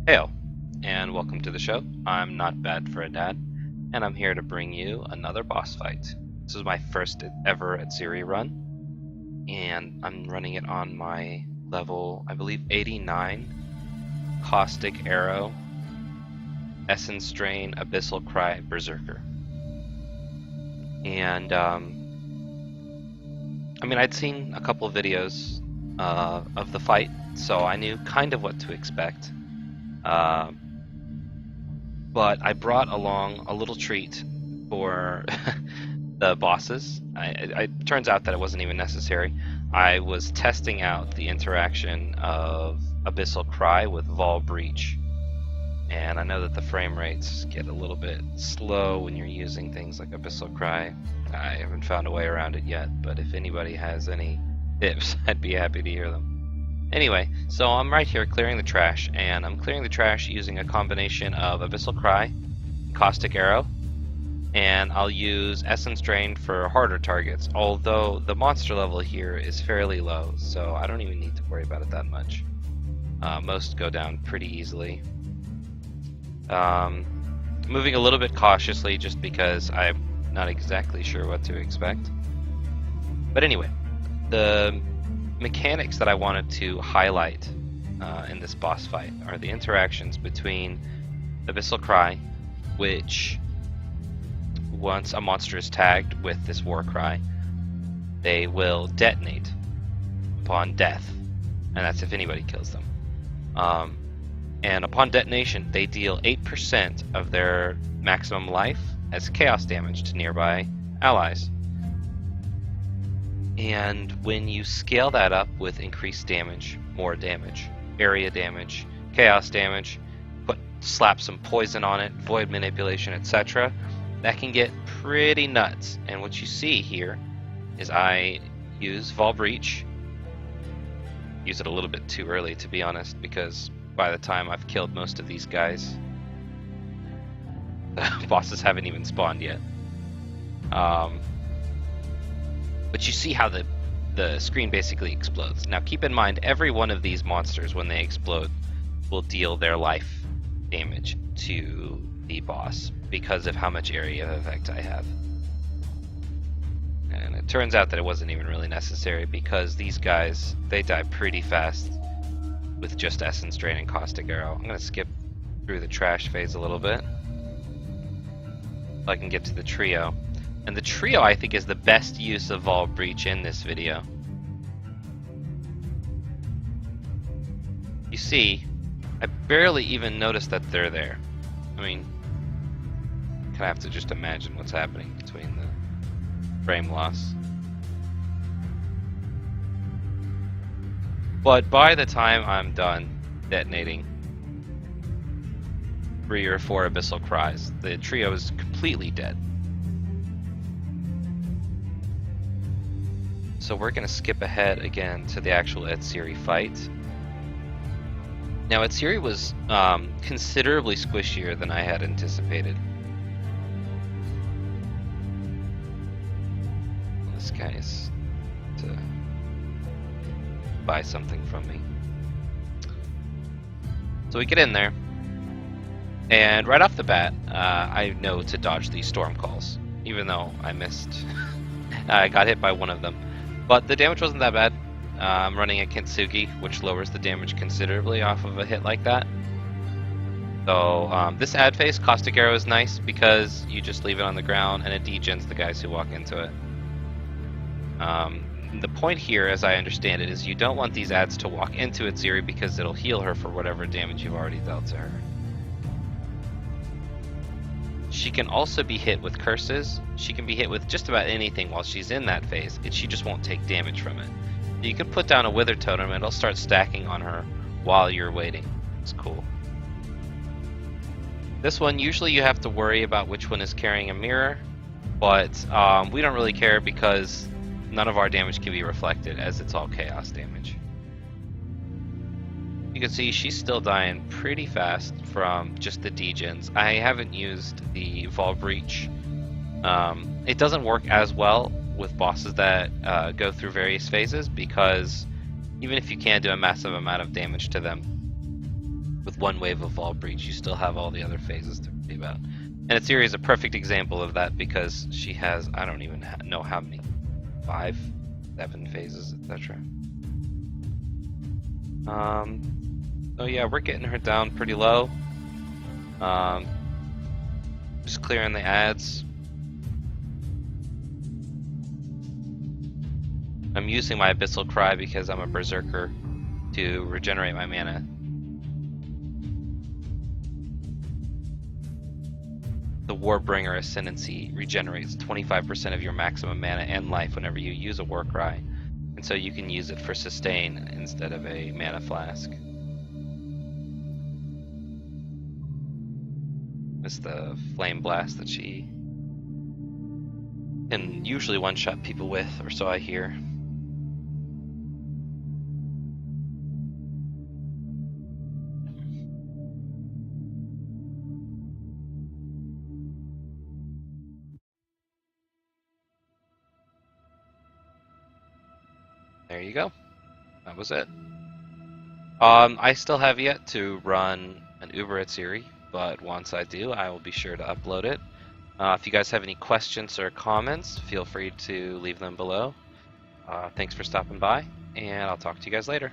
Hail, and welcome to the show. I'm not bad for a dad, and I'm here to bring you another boss fight. This is my first ever at Atziri run, and I'm running it on my level, I believe, 89 Caustic Arrow, Essence Strain, Abyssal Cry, Berserker. And, I mean, I'd seen a couple of videos of the fight, so I knew kind of what to expect. But I brought along a little treat for the bosses. It turns out that it wasn't even necessary. I was testing out the interaction of Abyssal Cry with Vaal Breach. And I know that the frame rates get a little bit slow when you're using things like Abyssal Cry. I haven't found a way around it yet, but if anybody has any tips, I'd be happy to hear them. Anyway, so I'm right here clearing the trash, and I'm clearing the trash using a combination of Abyssal Cry, Caustic Arrow, and I'll use Essence Drain for harder targets, although the monster level here is fairly low, so I don't even need to worry about it that much. Most go down pretty easily. Moving a little bit cautiously just because I'm not exactly sure what to expect. But anyway, the mechanics that I wanted to highlight in this boss fight are the interactions between Abyssal Cry, which once a monster is tagged with this war cry, they will detonate upon death, and that's if anybody kills them. And upon detonation, they deal 8% of their maximum life as chaos damage to nearby allies. And when you scale that up with increased damage, more damage, area damage, chaos damage, slap some poison on it, void manipulation, etc., that can get pretty nuts. And what you see here is I use Vaal Breach. Use it a little bit too early, to be honest, because by the time I've killed most of these guys, the bosses haven't even spawned yet. But you see how the screen basically explodes. Now keep in mind, every one of these monsters, when they explode, will deal their life damage to the boss because of how much area of effect I have. And it turns out that it wasn't even really necessary because these guys, they die pretty fast with just Essence Drain and Caustic Arrow. I'm going to skip through the trash phase a little bit so I can get to the trio. And the trio, I think, is the best use of Vaal Breach in this video. You see, I barely even noticed that they're there. I mean, kind of have to just imagine what's happening between the frame loss. But by the time I'm done detonating 3 or 4 Abyssal Cries, the trio is completely dead. So we're going to skip ahead again to the actual Atziri fight. Now Atziri was considerably squishier than I had anticipated. This guy is to buy something from me. So we get in there, and right off the bat, I know to dodge these storm calls, even though I missed. I got hit by one of them. But the damage wasn't that bad. I'm running a Kintsugi, which lowers the damage considerably off of a hit like that. So this ad phase, Caustic Arrow, is nice because you just leave it on the ground and it degens the guys who walk into it. The point here, as I understand it, is you don't want these ads to walk into Atziri because it'll heal her for whatever damage you've already dealt to her. She can also be hit with curses. She can be hit with just about anything while she's in that phase. She just won't take damage from it. You can put down a Wither Totem and it'll start stacking on her while you're waiting. It's cool. This one, usually you have to worry about which one is carrying a mirror, but we don't really care because none of our damage can be reflected as it's all chaos damage. You can see she's still dying pretty fast from just the degens. I haven't used the Vaal Breach. It doesn't work as well with bosses that go through various phases because even if you can do a massive amount of damage to them, with one wave of Vaal Breach, you still have all the other phases to worry about. And Etheria is a perfect example of that because she has, I don't even know how many, 5, 7 phases, etc. So yeah, we're getting her down pretty low. Just clearing the ads. I'm using my Abyssal Cry because I'm a Berserker to regenerate my mana. The Warbringer Ascendancy regenerates 25% of your maximum mana and life whenever you use a War Cry, and so you can use it for sustain instead of a mana flask. It's the Flame Blast that she can usually one-shot people with, or so I hear. There you go. That was it. I still have yet to run an Uber Atziri, but once I do, I will be sure to upload it. If you guys have any questions or comments, feel free to leave them below. Thanks for stopping by, and I'll talk to you guys later.